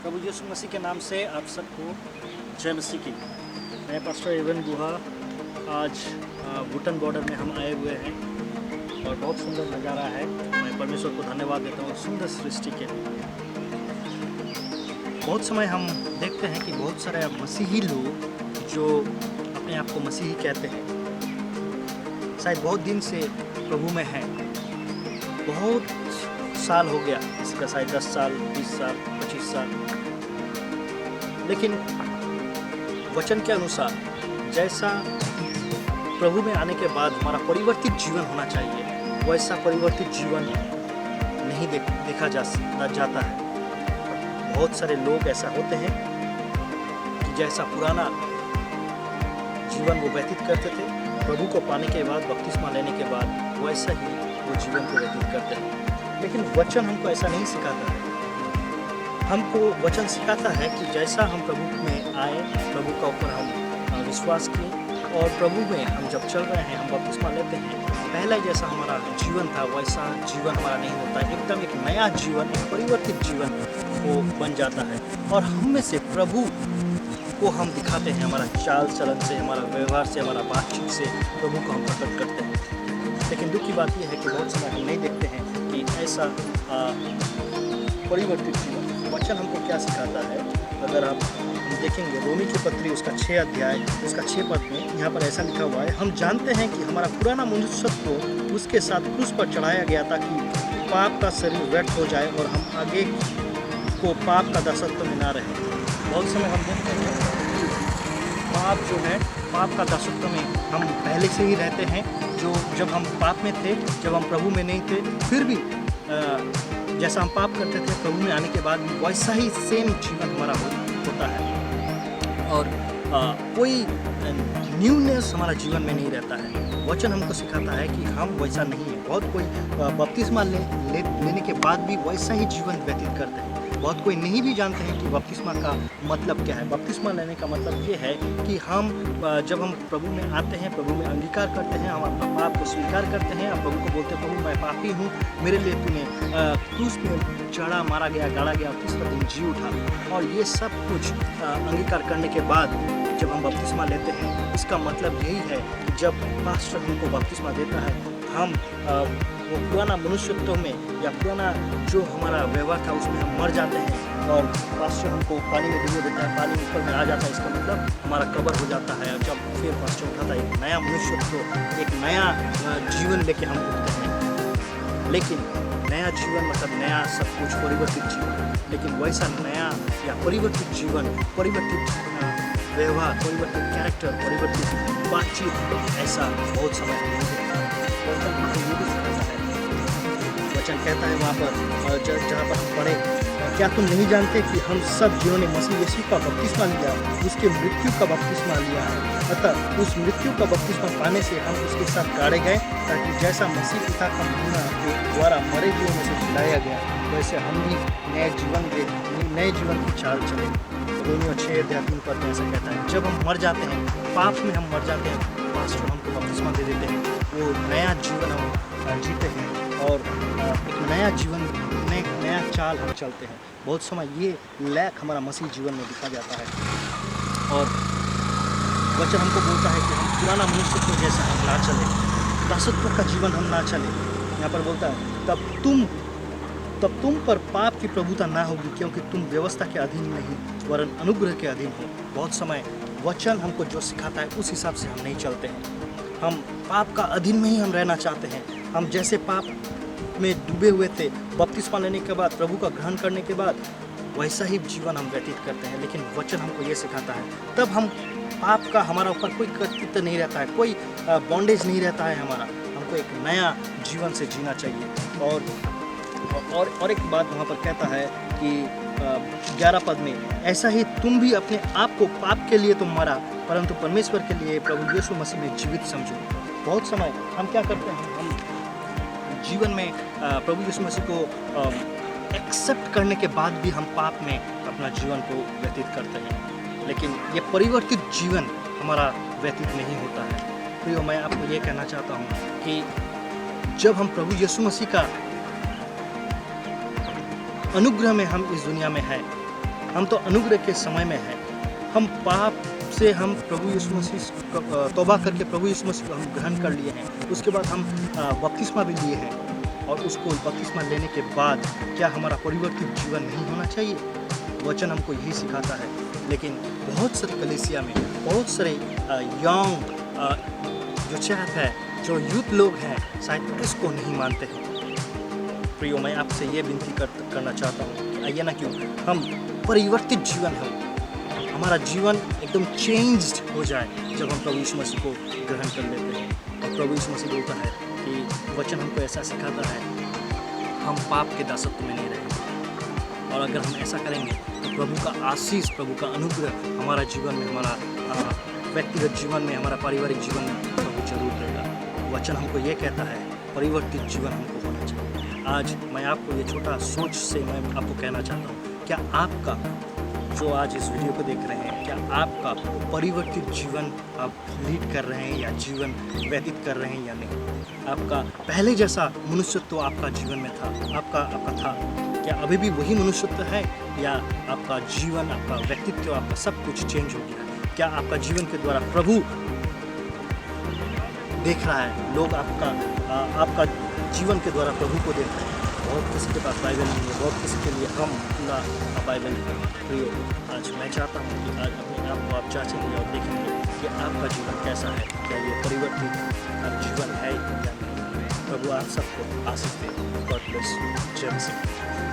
प्रभु यीशु मसीह के नाम से आप सबको जय मसीह की। मैं पास्टर एवन गुहा आज भूटान बॉर्डर में हम आए हुए हैं और बहुत सुंदर नज़ारा है। मैं परमेश्वर को धन्यवाद देता हूँ सुंदर सृष्टि के लिए। बहुत समय हम देखते हैं कि बहुत सारे मसीही लोग जो अपने आप को मसीही कहते हैं, शायद बहुत दिन से प्रभु में हैं, बहुत साल हो गया, इसका शायद 10 साल, 20 साल, 25 साल, लेकिन वचन के अनुसार जैसा प्रभु में आने के बाद हमारा परिवर्तित जीवन होना चाहिए, वैसा परिवर्तित जीवन नहीं देखा जाता है। बहुत सारे लोग ऐसा होते हैं कि जैसा पुराना जीवन वो व्यतीत करते थे, प्रभु को पाने के बाद, बपतिस्मा लेने के बाद वैसा ही वो जीवन को व्यतीत करते हैं। लेकिन वचन हमको ऐसा नहीं सिखाता है। हमको वचन सिखाता है कि जैसा हम प्रभु में आए, प्रभु का ऊपर हम विश्वास किए और प्रभु में हम जब चल रहे हैं, हम बपतिस्मा लेते हैं, पहला जैसा हमारा जीवन था वैसा जीवन हमारा नहीं होता। एकदम एक नया जीवन, एक परिवर्तित जीवन वो बन जाता है और हम में से प्रभु को हम दिखाते हैं। हमारा चाल चलन से, हमारा व्यवहार से, हमारा बातचीत से प्रभु को हम प्रकट करते हैं। लेकिन दुख की बात यह है कि बहुत समय हम नहीं देखते हैं कि ऐसा परिवर्तित जीवन वचन हमको क्या सिखाता है। अगर आप देखेंगे रोमी की पत्री उसका 6 अध्याय उसका 6 पद में यहाँ पर ऐसा लिखा हुआ है, हम जानते हैं कि हमारा पुराना मनुष्यत्व उसके साथ क्रूस पर चढ़ाया गया ताकि पाप का शरीर व्यर्थ हो जाए और हम आगे को पाप का दासत्व में ना रहे। बहुत समय हम देखते हैं पाप जो है, पाप का दासत्व में हम पहले से ही रहते हैं। जो जब हम पाप में थे, जब हम प्रभु में नहीं थे, फिर भी जैसा हम पाप करते थे, प्रभु में आने के बाद भी वैसा ही सेम जीवन हमारा होता है और कोई न्यूनेस हमारा जीवन में नहीं रहता है। वचन हमको सिखाता है कि हम वैसा नहीं है। बहुत कोई बपतिस्मा लेने के बाद भी वैसा ही जीवन व्यतीत करते हैं। बहुत कोई नहीं भी जानते हैं कि बपतिस्मा का मतलब क्या है। बपतिस्मा लेने का मतलब ये है कि हम जब हम प्रभु में आते हैं, प्रभु में अंगीकार करते हैं, हम अपना पाप को स्वीकार करते हैं, प्रभु को बोलते हैं प्रभु मैं पापी हूँ, मेरे लिए तूने क्रूस पे चढ़ा, मारा गया, गाड़ा गया, तीसरा दिन जी उठा। और ये सब कुछ अंगीकार करने के बाद जब हम बपतिस्मा लेते हैं, इसका मतलब यही है कि जब पास्टर हमको बपतिस्मा देता है, हम वो पुराना मनुष्यत्व में या पुराना जो हमारा व्यवहार था उसमें हम मर जाते हैं और पास्टर हमको पानी में डुबो देता है, पानी ऊपर में आ जाता है। इसका मतलब हमारा कब्र हो जाता है। और जब फिर पास्टर उठाता है, एक नया मनुष्यत्व, एक नया जीवन लेके हम उठते हैं। लेकिन नया जीवन मतलब नया सब कुछ, परिवर्तित जीवन। लेकिन वैसा नया या परिवर्तित जीवन, परिवर्तित व्यवहार, परिवर्तित कैरेक्टर, परिवर्तित बातचीत ऐसा बहुत समय नहीं होता। वचन कहता है वहाँ पर जहाँ पर हम पढ़े, क्या तुम नहीं जानते कि हम सब जिन्होंने मसीह यीशु का बपतिस्मा लिया, उसके मृत्यु का बपतिस्मा लिया है। अतः उस मृत्यु का बपतिस्मा पाने से हम उसके साथ गाड़े गए, ताकि जैसा मसीह पिता का महिमा के द्वारा मरे हुए में से जिलाया गया, वैसे हम भी नए जीवन की चाल चले। रोमियो 6 अध्याय 3 पद में ऐसा कहता है, जब हम मर जाते हैं, पाप में हम मर जाते हैं, पास्टर हमको बपतिस्मा दे देते हैं, वो नया जीवन हम जीते हैं और एक नया जीवन, नया चाल हम चलते हैं। बहुत समय ये लैक हमारा मसीह जीवन में दिखा जाता है और वचन हमको बोलता है कि हम पुराना मनुष्यत्व जैसा हम ना चले, दासत्व का जीवन हम ना चले। यहाँ पर बोलता है तब तुम पर पाप की प्रभुता ना होगी, क्योंकि तुम व्यवस्था के अधीन नहीं वरन अनुग्रह के अधीन हो। बहुत समय वचन हमको जो सिखाता है उस हिसाब से हम नहीं चलते हैं। हम पाप का अधीन में ही हम रहना चाहते हैं। हम जैसे पाप में डूबे हुए थे, बपतिस्मा लेने के बाद, प्रभु का ग्रहण करने के बाद, वैसा ही जीवन हम व्यतीत करते हैं। लेकिन वचन हमको ये सिखाता है, तब हम पाप का हमारा ऊपर कोई कर्तृत्व नहीं रहता है, कोई बॉन्डेज नहीं रहता है हमारा। हमको एक नया जीवन से जीना चाहिए। और एक बात वहाँ पर कहता है कि 11 पद में, ऐसा ही तुम भी अपने आप को पाप के लिए तो मरा, परंतु परमेश्वर के लिए प्रभु यीशु मसीह में जीवित समझो। बहुत समय हम क्या करते हैं, हम जीवन में प्रभु यीशु मसीह को एक्सेप्ट करने के बाद भी हम पाप में अपना जीवन को व्यतीत करते हैं। लेकिन ये परिवर्तित जीवन हमारा व्यतीत नहीं होता है। तो मैं आपको ये कहना चाहता हूँ कि जब हम प्रभु यीशु मसीह का अनुग्रह में हम इस दुनिया में हैं, हम तो अनुग्रह के समय में हैं। हम पाप से हम प्रभु यीशु मसीह तौबा करके प्रभु यीशु मसीह को हम ग्रहण कर लिए हैं। उसके बाद हम बपतिस्मा भी लिए हैं, और उसको बपतिस्मा लेने के बाद क्या हमारा परिवर्तित जीवन नहीं होना चाहिए? वचन हमको यही सिखाता है। लेकिन बहुत सारे कलीसिया में बहुत सारे यंग जो चैप है, जो यूथ लोग हैं, शायद इसको नहीं मानते हैं। प्रियो, मैं आपसे ये विनती करना चाहता हूँ कि आइए ना क्यों हम परिवर्तित जीवन हो, हमारा जीवन एकदम चेंज्ड हो जाए जब हम प्रभु यीशु मसीह को ग्रहण कर लेते हैं। और प्रभु यीशु मसीह बोलता है कि वचन हमको ऐसा सिखाता है, हम पाप के दासत्व में नहीं रहेंगे। और अगर हम ऐसा करेंगे तो प्रभु का आशीष, प्रभु का अनुग्रह हमारा जीवन में, हमारा व्यक्तिगत जीवन में, हमारा पारिवारिक जीवन में प्रभु जरूर देगा। वचन हमको ये कहता है परिवर्तित जीवन हमको होना चाहिए। आज मैं आपको ये छोटा सोच से मैं आपको कहना चाहता हूँ, क्या आपका जो आज इस वीडियो को देख रहे हैं, क्या आपका परिवर्तित जीवन आप लीड कर रहे हैं या जीवन व्यतीत कर रहे हैं या नहीं? आपका पहले जैसा मनुष्यत्व आपका जीवन में था, आपका था, क्या अभी भी वही मनुष्यत्व है, या आपका जीवन, आपका व्यक्तित्व, आपका सब कुछ चेंज हो गया? क्या आपका जीवन के द्वारा प्रभु देख रहा है? लोग आपका जीवन के द्वारा प्रभु को देख रहे हैं। बहुत किसी के पास बाइबल नहीं है, बहुत किसी के लिए हम अपना बाइबल प्रियो। आज मैं चाहता हूँ कि आज अपने आप को आप जांचेंगे और देखेंगे कि आपका जीवन कैसा है, क्या ये परिवर्तित जीवन है या नहीं। प्रभु आप सबको आशीष दे। God bless you. जय मसीह।